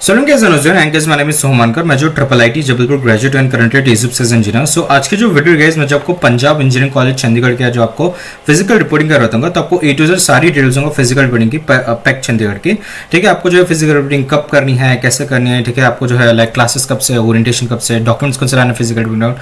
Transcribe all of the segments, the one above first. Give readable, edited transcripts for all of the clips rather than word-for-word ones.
Salon के जनोजन anchors माने में सोहमानकर मैं जो triple IT Jabalpur graduate and currently TGS engineer. So आज की जो वीडियो गाइस मैं जो आपको पंजाब इंजीनियरिंग कॉलेज चंडीगढ़ के जो आपको फिजिकल रिपोर्टिंग कर रहा हूँ, तो आपको ए टू जेड सारी डिटेल्स होंगे फिजिकल रिपोर्टिंग की पैक चंडीगढ़ की। ठीक है, आपको जो है फिजिकल रिपोर्टिंग कब करनी है, कैसे करनी है, ठीक है, आपको जो है लाइक क्लासेस कब से, ओरिएंटेशन कब से, डॉक्यूमेंट्स कौन से लाना फिजिकल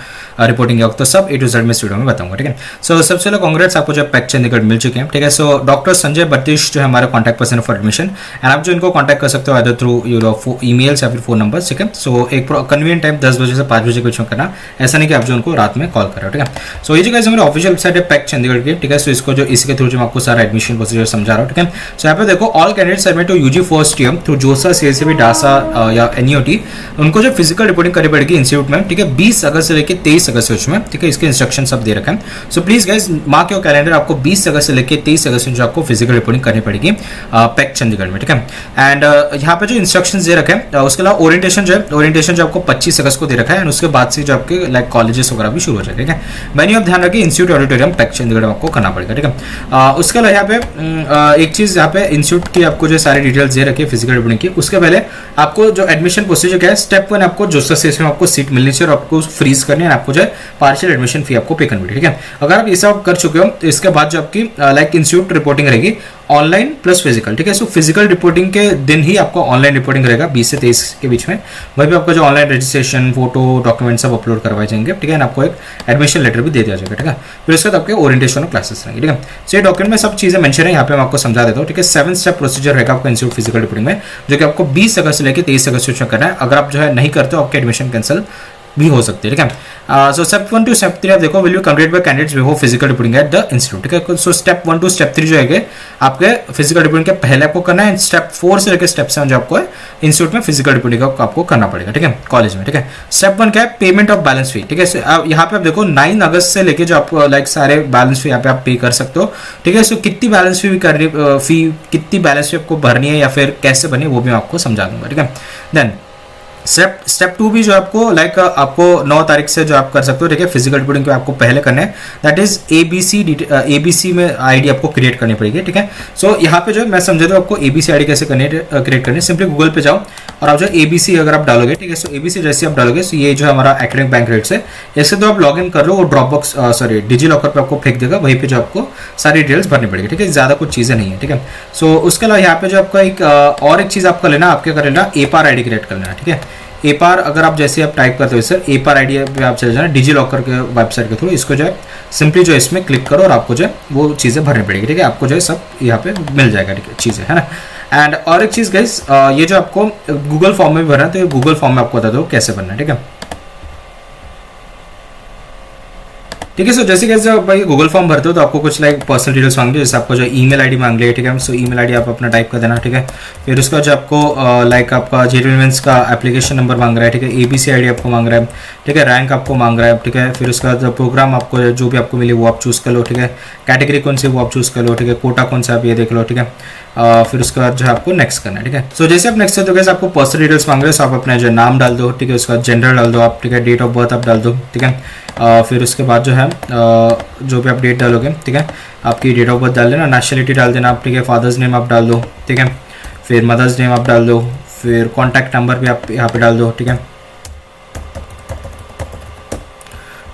रिपोर्टिंग का, तो सब ए टू जेड में इस वीडियो में बताऊंगा। ठीक है, सो सबसे पहले कांग्रेट्स, आपको जो पैक चंडीगढ़ मिल चुके हैं। ठीक है, सो डॉक्टर संजय बत्तीश जो है हमारा contact person for admission, and आप जो इनको कॉन्टैक्ट कर सकते हो आइदर थ्रू योर ईमेल्स या फिर फोन नंबर। ठीक है, सो एक कन्वीनियंट टाइम 10 बजे से 5 बजे के बीच में करना, ऐसा नहीं कि आप जो उनको रात में कॉल करो। ठीक है, सो ये जो गाइस हमारे ऑफिशियल वेबसाइट है पैक चंडीगढ़ की। ठीक है, सो इसको जो इसी के थ्रू जो मैं आपको सारा एडमिशन प्रोसीजर समझा रहा हूँ। ठीक है, सो यहाँ पे देखो all candidates admit to UG first year through JoSAA CSCB DASA या एनईओटी, उनको जो फिजिकल रिपोर्टिंग करनी पड़ेगी इंस्टीट्यूट में। ठीक है, 20 अगस्त से लेकर 23 अगस्त में। ठीक है, इसके इंस्ट्रक्शन सब दे रखे हैं। So please guys mark your calendar, आपको 20 अगस्त से लेकर 23 अगस्त में जो आपको फिजिकल रिपोर्टिंग करनी पड़ेगी पैक चंडीगढ़ में। ठीक है, एंड यहाँ पे जो इंस्ट्रक्शन दे रखे हैं, उसके अलावा ओरिएंटेशन जो आपको 25 अगस्त को दे रखा है, एंड उसके बाद से जो आपके लाइक कॉलेजेस वगैरह भी शुरू हो जाएगा। ठीक है, मैंने आप ध्यान रखिए इंस्टीट्यूट ऑडिटोरियम पैक चंडीगढ़ आपको करना पड़ेगा। ठीक है, उसके अलावा यहाँ पे एक चीज, यहाँ पे इंस्टीट्यूट की आपको जो सारी डिटेल्स दे रखी है फिजिकल रिपोर्टिंग की, उसके पहले आपको जो एडमिशन प्रोसीजर क्या है, स्टेप 1 आपको जोसा सीएस में आपको सीट मिलनी चाहिए और आपको फ्रीज करनी है, आपको जो है पार्शियल एडमिशन फी आपको पे करनी पड़ेगी। ठीक है, अगर आप ये सब कर चुके हो तो इसके बाद जो आपकी लाइक इंस्टीट्यूट रिपोर्टिंग रहेगी ऑनलाइन प्लस फिजिकल। ठीक है, सो फिजिकल रिपोर्टिंग के दिन ही आपको ऑनलाइन रिपोर्टिंग रहेगा 20 से 23 के बीच में। वहीं पे आपका जो ऑनलाइन रजिस्ट्रेशन, फोटो, डॉक्यूमेंट सब अपलोड करवाए जाएंगे। ठीक है, आपको एक एडमिशन लेटर भी दे दिया जाएगा। ठीक है, फिर उसके बाद आपके ओरिएंटेशन और क्लासेस रहेंगे। ठीक है, सो ये डॉक्यूमेंट में सब चीजें मेंशन है, यहाँ पे मैं आपको समझा देता हूँ। ठीक है, 7 स्टेप प्रोसीजर रहेगा आपका इंस्टीट्यूट फिजिकल रिपोर्टिंग में, जो कि आपको 20 अगस्त से लेकर 23 अगस्त में करना है। अगर आप जो है नहीं करते हो, आपकी एडमिशन कैंसिल भी हो सकती है। ठीक है, सो स्टेप 1 टू स्टेप 3 आप देखो, will you complete bye candidates before physical reporting at the institute. ठीक है, सो स्टेप 1 टू स्टेप 3 जो है आपके फिजिकल रिपोर्टिंग के पहले आपको करना है। स्टेप 4 से लेकर स्टेप 7 जो आपको है इंस्टीट्यूट में फिजिकल रिपोर्टिंग आपको करना पड़ेगा। ठीक है, कॉलेज में। ठीक है, स्टेप 1 क्या है, पेमेंट ऑफ बैलेंस फी। ठीक है, यहाँ पे आप देखो 9 अगस्त से लेकर जो आपको लाइक सारे बैलेंस फी यहाँ पे आप पे कर सकते हो। ठीक है, सो कितनी बैलेंस फी करनी, कितनी बैलेंस फी आपको भरनी है या फिर कैसे बनी, वो भी मैं आपको समझा दूंगा। ठीक है, देन स्टेप 2 भी जो आपको लाइक आपको 9 तारीख से जो आप कर सकते हो। ठीक है, फिजिकल रिपोर्टिंग आपको पहले करना है, दैट इज एबीसी में आईडी आपको क्रिएट करनी पड़ेगी। ठीक है, सो यहाँ पे जो मैं समझा दूँ आपको एबीसी आईडी कैसे क्रिएट करनी है। सिंपली गूगल पे जाओ और आप जो एबीसी अगर आप डालोगे, ठीक है, सो एबीसी जैसे आप डालोगे, सो ये जो हमारा एकेडमिक बैंक रेट्स है, ऐसे तो आप लॉग इन कर लो, वो ड्रॉपबॉक्स डिजी लॉकर पे आपको फेंक देगा, वहीं पे जो आपको सारी डिटेल्स भरनी पड़ेगी। ठीक है, ज्यादा कुछ चीजें नहीं है। ठीक है, सो उसके अलावा यहाँ पे जो आपका एक और एक चीज आपका लेना, आपके कर लेना एपार आईडी क्रिएट कर लेना। ठीक है, एपार अगर आप जैसे आप टाइप करते हो सर एपार आईडी पे आप चले जाना डिजी लॉकर के वेबसाइट के थ्रू, इसको जो है सिंपली जो इसमें क्लिक करो और आपको जो है वो चीज़ें भरनी पड़ेगी। ठीक है, आपको जो है सब यहाँ पे मिल जाएगा। ठीक है, चीज़ें है ना। एंड और एक चीज़ गाइस, ये जो आपको गूगल फॉर्म में भी भरना है, तो गूगल फॉर्म में आपको बता दो कैसे भरना है। ठीक है, ठीक है, सो जैसे कैसे आप भाई गूगल फॉर्म भरते हो तो आपको कुछ लाइक पर्सनल डिटेल्स मांग रहे हैं, जैसे आपको जो ईमेल आईडी मांग रही है। ठीक है, सो ईमेल आईडी आप अपना टाइप कर देना। ठीक है, फिर उसका जो आपको लाइक आपका जेडमेंट्स का एप्लीकेशन नंबर मांग रहा है। ठीक है, एबीसी आईडी आपको मांग रहा है। ठीक है, रैंक आपको मांग रहा है। ठीक है, फिर उसका जो प्रोग्राम आपको जो भी आपको मिले वो आप चूज़ कर लो। ठीक है, कैटेगरी कौन सी वो आप चूज़ कर लो। ठीक है, कोटा कौन सा आप ये देख लो। ठीक है, फिर उसके बाद जो है आपको नेक्स्ट करना है। ठीक है, सो जैसे आप नेक्स्ट करते हो कैसे आपको पर्सनल डिटेल्स मांग रहे हैं, सो आप अपना जो नाम डाल दो। ठीक है, उसका जेंडर डाल दो आप। ठीक है, डेट ऑफ बर्थ आप डाल दो। ठीक है, फिर उसके बाद जो है जो भी आप डेट डालोगे, ठीक है, आपकी डेट ऑफ बर्थ डाल देना, नेशनलिटी डाल देना आप। ठीक है, फादर्स नेम आप डाल दो। ठीक है, फिर मदर्स नेम आप डाल दो, फिर कॉन्टैक्ट नंबर भी आप यहाँ पे डाल दो। ठीक है,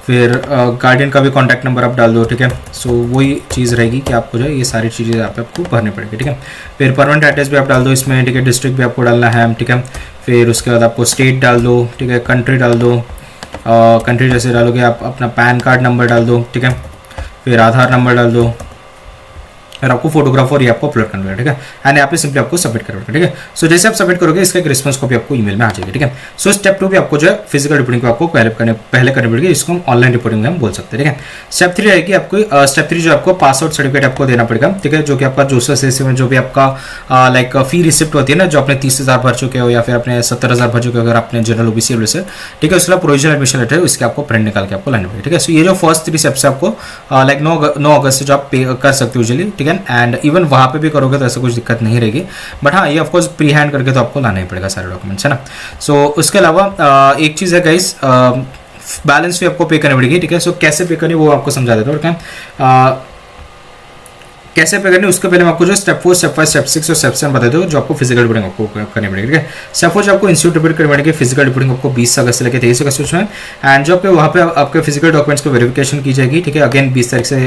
फिर गार्डियन का भी कॉन्टैक्ट नंबर आप डाल दो। ठीक है, सो वही चीज़ रहेगी कि आपको जो है ये सारी चीज़ें यहाँ पे आपको भरनी पड़ेगी। ठीक है, फिर परमानेंट एड्रेस भी आप डाल दो इसमें। ठीक है, डिस्ट्रिक्ट भी आपको डालना है। ठीक है, फिर उसके बाद आपको स्टेट डाल दो। ठीक है, कंट्री डाल दो, कंट्री जैसे डालोगे आप अपना पैन कार्ड नंबर डाल दो। ठीक है, फिर आधार नंबर डाल दो, फिर आपको फोटोग्राफर ये आपको अपलोड करना है। ठीक है, एंड यहाँ पे सिंपली आपको सबमिट करना। ठीक है, सो जैसे आप सबमिट करोगे इसका एक रिस्पॉन्स कॉपी आपको ईमेल में आ जाएगी। ठीक है, सो स्टेप 2 भी आपको जो है फिजिकल रिपोर्टिंग को आपको पहले करनी पड़ेगी, इसको हम ऑनलाइन रिपोर्टिंग में हम बोल सकते हैं। ठीक है, स्टेप 3 रहेगी आपको, स्टेप 3 जो आपको पास आउट सर्टिफिकेट आपको देना पड़ेगा। ठीक है, जो कि आपका जोसा से में जो भी आपका लाइक फी रिसिप्ट होती है ना, जो आपने 30,000 भर चुके हो या फिर आपने 70,000 भर चुके हो अगर आपने जनरल ओबीसी से। ठीक है, उसके बाद प्रोविजनल एडमिशन लेटर है, उसके आपको प्रिंट निकाल के आपको लाने पड़ेगा। ठीक है, सो ये जो फर्स्ट 3 स्टेप्स है आपको लाइक 9 अगस्त से जो आप पे कर सकते हो यूजुअली। ठीक है, एंड इवन वहाँ पे भी करोगे तो ऐसा कुछ दिक्कत नहीं रहेगी, बट हाँ ये ऑफकोर्स प्री हैंड करके तो आपको लाना ही पड़ेगा सारे डॉक्यूमेंट्स, है ना। सो उसके अलावा एक चीज़ है गाइस, बैलेंस भी आपको पे करनी पड़ेगी। ठीक है, सो कैसे पे करनी वो आपको समझा देता हूँ। कैसे पे करनी है उसके पहले मैं आपको जो स्टेप 4, स्टेप 5, स्टेप 6 और स्टेप 7 बता दो जो आपको फिजिकल रिपोर्टिंग आपको करनी पड़ेगी। ठीक है, स्टेप 4 जो आपको इंस्टीट्यूट रिपोर्ट करनी पड़ेगी, फिजिकल रिपोर्टिंग आपको 20 अगस्त से लेकर 23 अगस्त में, एंड जो आपके वहाँ पे आपके फिजिकल डॉक्यूमेंट्स को वेरिफिकेशन की जाएगी। ठीक है, अगेन 20 तारीख से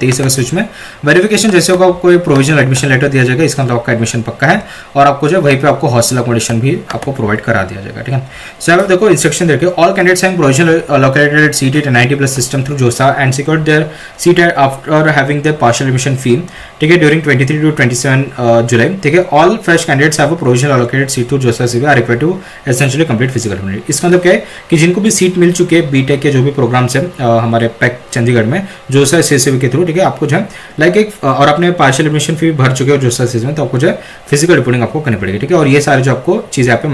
23 अगस्त में वेरिफिकेशन जैसे होगा आपको एक प्रोविजनल एडमिशन लेटर दिया जाएगा, इसका मतलब आपका एडमिशन पक्का है और आपको जो वहीं पे आपको हॉस्टल अकोमोडेशन भी आपको प्रोवाइड करा दिया जाएगा। ठीक है, सो यहाँ पे देखो इंस्ट्रक्शन देखिए, all candidates having provisional located at seat 90+ system through JoSAA and secured their seat after having their partial admission fee. ठीक है, ड्यूरिंग 23 to 27 जुलाई। ठीक है, all fresh candidates have a provisional allocated seat to JoSAA सीवी are required to essentially complete physical reporting. इसका मतलब क्या है कि जिनको भी सीट मिल चुके हैं बीटेक के जो भी प्रोग्राम्स है हमारे पैक चंडीगढ़ में जोसा सीसीवी के थ्रू, ठीक है, आपको जो है लाइक एक और अपने पार्शियल एडमिशन फी भर चुके हो जोसा सीसीवी में, तो आपको जो है फिजिकल रिपोर्टिंग आपको करनी पड़ेगी। ठीक है, और ये सारे जो आपको चीज़ें आप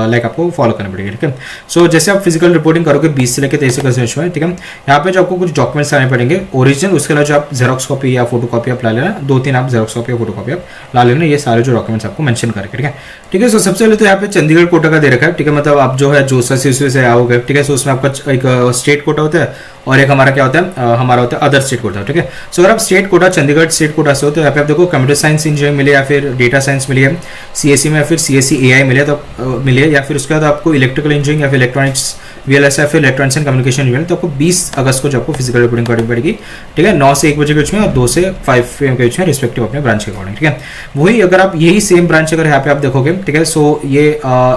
लाइक आपको फॉलो करनी पड़ेगी। ठीक है, सो जैसे आप फिजिकल रिपोर्टिंग करोगे 20 से लेकर 23 अगस्त में, ठीक है, यहाँ पे जो आपको कुछ डॉक्यूमेंट्स लाने पड़ेंगे ओरिजिनल, उसके अलावा जो आप जेरोक्स कॉपी या फोटो कॉपी आप ला लेना, 2-3 आप जेरोक्स कॉपी या फोटो कॉपी आप ला लेना, ये सारे जो डॉक्यूमेंट्स आपको मेंशन करके। ठीक है, ठीक है, सो सबसे पहले तो यहाँ पे चंडीगढ़ कोटा का दे रखा है। ठीक है, मतलब आप जो है जोसा से आओगे, ठीक है, सो उसमें आपका एक स्टेट कोटा होता है और एक हमारा क्या होता है, हमारा होता है अदर स्टेट कोटा। ठीक है, सो अगर आप state quota Chandigarh state quota से हो तो यहाँ पे आप देखो कंप्यूटर साइंस इंजीनियरिंग मिले या फिर डेटा साइंस मिली है, सीएससी में या फिर सीएससी एआई मिले तो मिले, या फिर उसके बाद आपको इलेक्ट्रिकल इंजीनियरिंग या फिर इलेक्ट्रॉनिक्स वीएलएस या फिर इलेक्ट्रॉनिक्स एंड कम्युनिकेशन इंजीनियरिंग, तो आपको 20 अगस्त को जो आपको फिजिकल रिपोर्टिंग करनी पड़ेगी। ठीक है, 9 से 1 बजे के बीच में और 2 से 5 PM के बीच में रिस्पेक्टिव अपने ब्रांच के अकॉर्डिंग। ठीक है, वही अगर आप यही सेम ब्रांच अगर यहाँ पे आप देखोगे, ठीक है, सो ये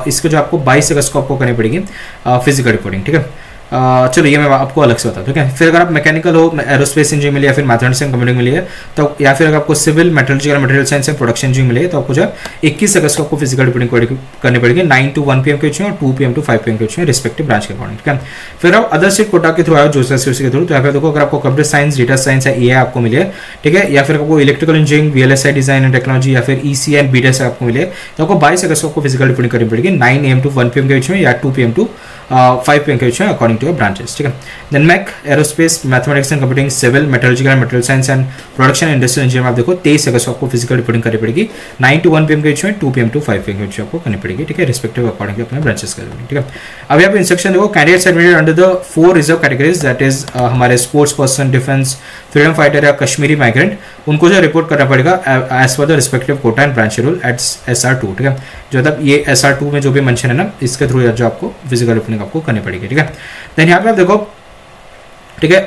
इसको जो आपको 22 अगस्त को आपको करनी पड़ेगी फिजिकल रिपोर्टिंग। ठीक है, चलो ये मैं आपको अलग से बताऊँ। ठीक है, फिर अगर आप मैकेनिकल हो, एरोस्पेस इंजीनियरिंग मिली है, फिर मैथमेटिक्स एंड कंप्यूटिंग मिली है, तो या फिर अगर आपको civil metallurgical material science and production engineering मिली है, तो आपको जो 21 अगस्त को आपको फिजिकल रिपोर्टिंग करनी पड़ेगी 9 to 1 PM के बीच में और 2 PM to 5 PM के बीच में रिस्पेक्टिव ब्रांच के अकॉर्डिंग। ठीक है, फिर आप अदर स्टेट कोटा के थ्रू आए जोसा के थ्रू, तो यहाँ पे देखो अगर आपको कंप्यूटर साइंस, डेटा साइंस या एआई आपको मिले, ठीक है, या फिर आपको electrical engineering, VLSI design and technology या फिर ईसी एंड बीटेक आपको मिले, तो आपको 22 अगस्त को आपको फिजिकल रिपोर्टिंग करनी पड़ेगी 9 AM to 1 PM के बीच में या 2 PM to 5 PM के बीच में अकॉर्डिंग टू योर ब्रांचेस। ठीक है, then mech aerospace mathematics and computing civil metallurgical and material science and production industrial engineering आप देखो 23 अगस्त को आपको फिजिकल रिपोर्टिंग करनी पड़ेगी 9 to 1 PM के बीच में, 2 PM to 5 PM के बीच में आपको करनी पड़ेगी। ठीक है, रिस्पेक्टिव अकॉर्डिंग अपने ब्रांचेस कर देंगे। ठीक है, अब यहाँ पे इंस्ट्रक्शन देखो, candidates admitted under the 4 reserve categories, that is हमारे sports person, defence, freedom fighter या कश्मीरी माइग्रेंट, उनको जो रिपोर्ट करना पड़ेगा as per the respective quota and branch schedule at SR2। ठीक है, जो मतलब ये SR2 में जो भी मेंशन है ना, इसके थ्रू जो आपको फिजिकल रिपोर्टिंग आपको करनी पड़ेगी। ठीक है, देन यहाँ पे आप देखो, ठीक है,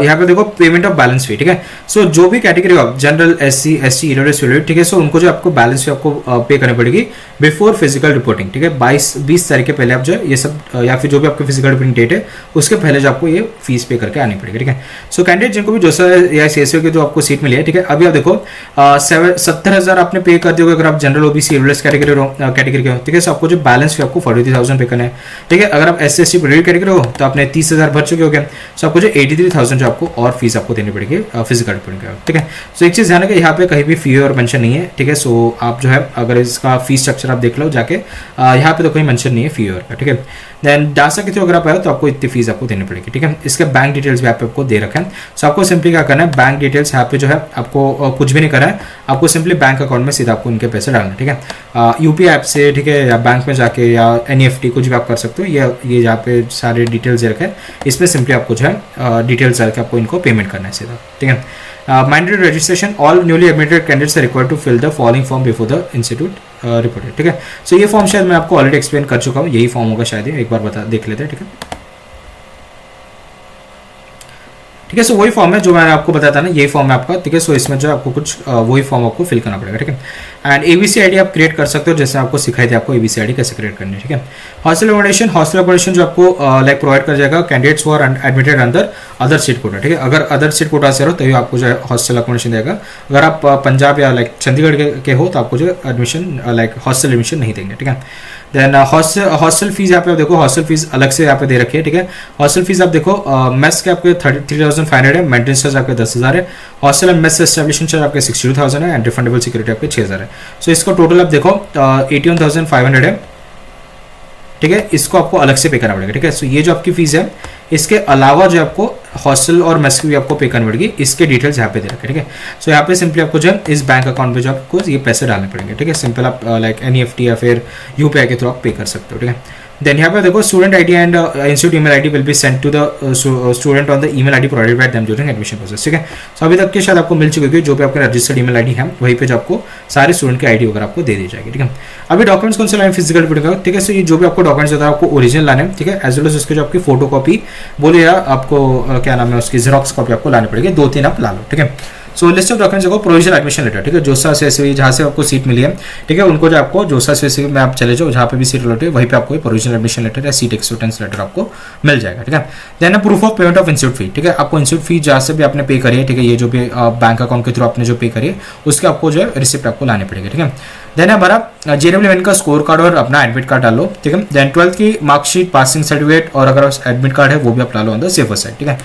यहाँ पे देखो पेमेंट ऑफ बैलेंस फी। ठीक है, सो जो भी category of general, SC, ST, EWS, ठीक है, सो उनको जो आपको बैलेंस फी आपको पे करनी पड़ेगी बिफोर फिजिकल रिपोर्टिंग। ठीक है, 20 तारीख के पहले आप जो ये सब या फिर जो भी आपकी फिजिकल रिपोर्टिंग डेट है उसके पहले जो आपको ये फीस पे करके आनी पड़ेगी। ठीक है, सो कैंडिडेट जिनको भी जोसा या CSO की जो आपको सीट मिली है, ठीक है, अभी आप देखो 70,000 आपने पे कर दिया अगर आप जनरल OBC EWS कैटेगरी के हो। ठीक है, सो आपको जो बैलेंस फी आपको 43,000 पे करना है। ठीक है, अगर आप SC, ST कैटेगरी हो तो आपने 30,000 भर चुके हो गए, सो आपको जो 83,000 जो आपको और फीस आपको देनी पड़ेगी फिजिकल रिपोर्टिंग का। ठीक है, सो एक चीज़ ध्यान है कि यहाँ पे कहीं भी फी और मेंशन नहीं है। ठीक है, सो आप जो है अगर इसका फीस स्ट्रक्चर आप देख लो जाके, यहाँ पे तो कोई मेंशन नहीं है फी और का। ठीक है, देन डासा के थ्रू अगर आप आए तो आपको इतनी फीस आपको देनी पड़ेगी। ठीक है, इसके बैंक डिटेल्स भी आपको दे रखे हैं। सो आपको सिंपली क्या करना है, बैंक डिटेल्स यहाँ पे जो है आपको कुछ भी नहीं करना है, आपको सिंपली बैंक अकाउंट में सीधा आपको उनके पैसे डालना है। ठीक है, UPI ऐप से, ठीक है, या बैंक में जाके या NEFT कुछ भी आप कर सकते हो। ये यहाँ पे सारे डिटेल्स दे रखे हैं, इसमें सिंपली आपको जो है डिटेल्स डाल के आपको इनको पेमेंट करना है सीधा। ठीक है, mandatory registration, all newly admitted candidates are required to fill the following form before the institute reported। ठीक है, सो ये फॉर्म शायद मैं आपको ऑलरेडी एक्सप्लेन कर चुका हूँ, यही फॉर्म होगा शायद, एक बार देख लेते हैं। ठीक है, ठीक है, सो वही फॉर्म है जो मैंने आपको बताया था ना, यही फॉर्म है आपका। ठीक है, सो इसमें जो आपको कुछ वही फॉर्म आपको फिल करना पड़ेगा। ठीक है, एंड ABC ID आप क्रिएट कर सकते हो, जैसे आपको सिखाई थी आपको ABC ID कैसे क्रिएट करनी है। ठीक है, हॉस्टल अकोमोडेशन जो आपको लाइक प्रोवाइड कर जाएगा कैंडिडेट्स आर एडमिटेड अंदर अदर स्टेट कोटा। ठीक है, अगर अदर स्टेट कोटा से हो तभी आपको जो है हॉस्टल अकोमोडेशन देगा। अगर आप पंजाब या लाइक चंडीगढ़ के हो तो आपको जो एडमिशन लाइक हॉस्टल एडमिशन नहीं देंगे। ठीक है, देन हॉस्टल फीस यहाँ पे आप देखो, हॉस्टल फीस अलग से यहाँ पे दे रखी है। ठीक है, हॉस्टल फीस आप देखो, मेस के आपके 33,500 है, मेंटेनेंस चार्ज आपके 10,000 है, hostel and mess establishment charge आपके 62,000 है, एंड रिफंडेबल सिक्योरिटी आपके 6,000 है। सो इसको टोटल आप देखो 81,500 है। ठीक है, इसको आपको अलग से पे करना पड़ेगा। ठीक है, सो ये जो आपकी फीस है, इसके अलावा जो आपको हॉस्टल और मेस की भी आपको पे करनी पड़ेगी, इसके डिटेल्स यहाँ पे दे रखे। ठीक है, सो यहाँ पे सिंपली आपको जो है इस बैंक अकाउंट पे जो आपको ये पैसे डालने पड़ेंगे। ठीक है, सिंपल आप लाइक NEFT या फिर UPI के थ्रू आप पे कर सकते हो। ठीक है, देन यहाँ पे देखो student ID and institute email ID will be send to the student on the email ID provided by them during admission process, ठीक है। सो अभी तक के शायद आपको मिल चुकी होगी, जो भी आपका रजिस्टर्ड ईमेल आईडी है वहीं पे जो आपको सारे स्टूडेंट की आईडी वगैरह आपको दे दी जाएगी, ठीक है। अभी डॉक्यूमेंट्स कौन से लाने फिजिकल रिपोर्टिंग का, ठीक है। सो ये जो भी आपको डॉक्यूमेंट्स होता है आपको ओरिजिनल लाने, ठीक है, एज वेल एज उसके जो आपकी फोटो कॉपी बोले या आपको क्या नाम है उसकी जेरोक्स कॉपी आपको लानी पड़ेगी, 2-3 आप ला लो, ठीक है। सो लिस्ट ऑफ डॉक्यूमेंट्स देखो, प्रोविजनल एडमिशन लेटर, ठीक है, जोसा से जहाँ से आपको सीट मिली है, ठीक है, उनको जो आपको जोसा से में आप चले जाओ जहाँ पे भी सीट अलॉट है वहीं पे आपको प्रोविजनल एडमिशन लेटर या सीट एक्सेप्टेंस लेटर आपको मिल जाएगा, ठीक है। Then proof of payment of institute fee, ठीक है, आपको इंस्टीट्यूट फी जहाँ से भी आपने पे करी है, ठीक है, ये जो भी बैंक अकाउंट के थ्रू आपने जो पे करी है उसके आपको जो है रिसिप्ट आपको लाने पड़ेगी, ठीक है। देन हमारा JEE का स्कोर कार्ड और अपना एडमिट कार्ड डालो, ठीक है। देन 12th की मार्कशीट, पासिंग सर्टिफिकेट और अगर एडमिट कार्ड है वो भी आप ला लो ऑन द सेफर साइड, ठीक है।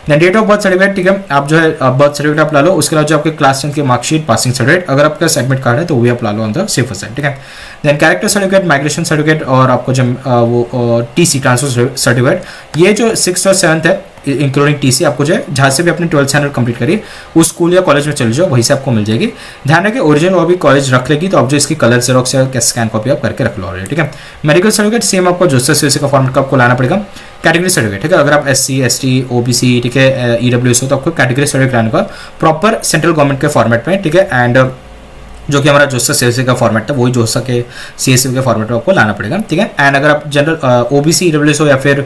Then date of birth certificate, ठीक है, आप जो है बर्थ सर्टिफिकेट आप ला लो, उसके अलावा जो आपके क्लास 10 की मार्कशीट, पासिंग सर्टिफिकेट, अगर आपका एडमिट कार्ड है तो वो भी आप ला लो ऑन द सेफर साइड, ठीक है। Then character certificate, migration certificate और आपको जब वो TC ट्रांसफर सर्टिफिकेट, ये जो 6th और 7th है इंक्लूडिंग TC आपको जो है जहाँ से भी अपने 12th स्टैंडर्ड कंप्लीट करिए उस स्कूल या कॉलेज में चले जाओ वहीं से आपको मिल जाएगी। ध्यान रखिए ओरिजिनल वो भी कॉलेज रख लेगी तो आप जो इसकी कलर जेरोक्स या स्कैन कॉपी आप करके रख लो ऑलरेडी, ठीक है। मेडिकल सर्टिफिकेट सेम आपको जोसेफ का फॉर्मेट का आपको लाना पड़ेगा। कैटेगरी सर्टिफिकेट, ठीक है, अगर आप SC ST OBC, ठीक है, EWS हो तो आपको कैटेगरी सर्टिफिकेट लाने का प्रॉपर सेंट्रल गवर्नमेंट के फॉर्मेट में, ठीक है, एंड जो कि हमारा जोसा CSC का फॉर्मेट था वही जोसा के CSC के फॉर्मेट में आपको लाना पड़ेगा, ठीक है। एंड अगर आप जनरल OBC EWS हो या फिर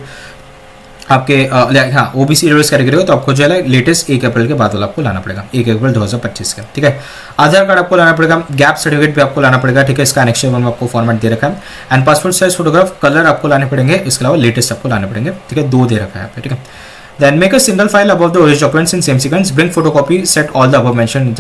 आपके हाँ OBC EWS कैटेगरी हो तो आपको जो है लेटेस्ट 1 अप्रैल के बाद वाला आपको लाना पड़ेगा, 1 अप्रैल 2025 का, ठीक है। आधार कार्ड आपको लाना पड़ेगा, गैप सर्टिफिकेट भी आपको लाना पड़ेगा, ठीक है, इसका एनेक्शन 1 में आपको फॉर्मेट दे रखा है। And passport size photograph colour आपको लाने पड़ेंगे, इसके अलावा लेटेस्ट आपको लाने पड़ेंगे, ठीक है, 2 दे रखा है यहाँ पे, ठीक है। Then make a single file above the original documents in same sequence. Bring photocopy. Set all the above mentioned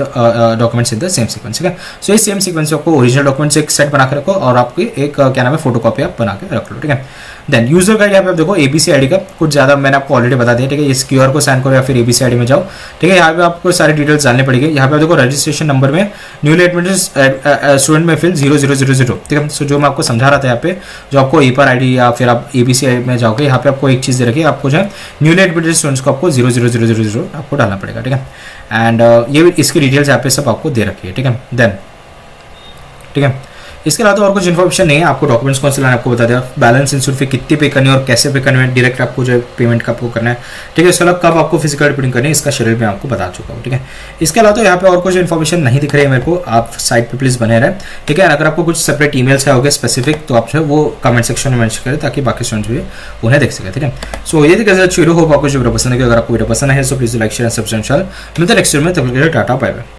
documents in the same sequence. ठीक है। So इस सेम सीक्वेंस में आपको ओरिजिनल डॉक्यूमेंट्स एक सेट बना के रखो और आपकी एक क्या नाम है फोटोकॉपी आप बना के रख लो, ठीक है। देन यूजर गाइड यहाँ पे आप देखो ABC ID का कुछ ज्यादा मैंने आपको ऑलरेडी बता दिया, ठीक है। इस QR को साइन करो या फिर ABC ID में जाओ, ठीक है। यहाँ पे आपको सारी डिटेल्स डालनी पड़ेगी। यहाँ पे आप देखो रजिस्ट्रेशन नंबर में न्यूली एडमिटेड स्टूडेंट में फिल 0000, ठीक है। सो जो मैं आपको समझा रहा था यहाँ पे जो आपको EPAR ID या फिर आप ABC में जाओगे यहाँ पे आपको एक चीज दे रखी है, आपको जो है न्यूली एडमिटेड स्टूडेंट्स को आपको 0000 आपको डालना पड़ेगा, ठीक है। एंड ये इसकी डिटेल्स यहाँ पे सब आपको दे रखी है, ठीक है। देन ठीक है, इसके अलावा तो और कुछ इन्फॉर्मेशन नहीं है। आपको डॉक्यूमेंट्स कौन से लाना आपको बता दिया, बैलेंस इंस्टीट्यूट फी कितनी पे करनी है और कैसे पे करनी है, डायरेक्ट आपको जो पेमेंट का आपको करना है, ठीक है। इसके अलावा कब आपको फिजिकल रिपोर्टिंग करनी है इसका शेड्यूल मैं आपको बता चुका हूँ, ठीक है। इसके अलावा तो यहाँ पे और कुछ इन्फॉर्मेशन नहीं दिख रही है मेरे को, आप साइट पे प्लीज बने रहे, ठीक है। अगर आपको कुछ सेपरेट ईमेल्स होगा स्पेसिफिक तो आप जो है वो कमेंट सेक्शन में मेंशन करें ताकि बाकी स्टूडेंट्स भी उन्हें देख सके, ठीक है। सो ये देखिए वीडियो होप आपको जो वीडियो पसंद है, अगर आपको वीडियो पसंद है तो please like share and subscribe. मिलते हैं नेक्स्ट वीडियो में, तब तक के लिए टाटा बाय बाय।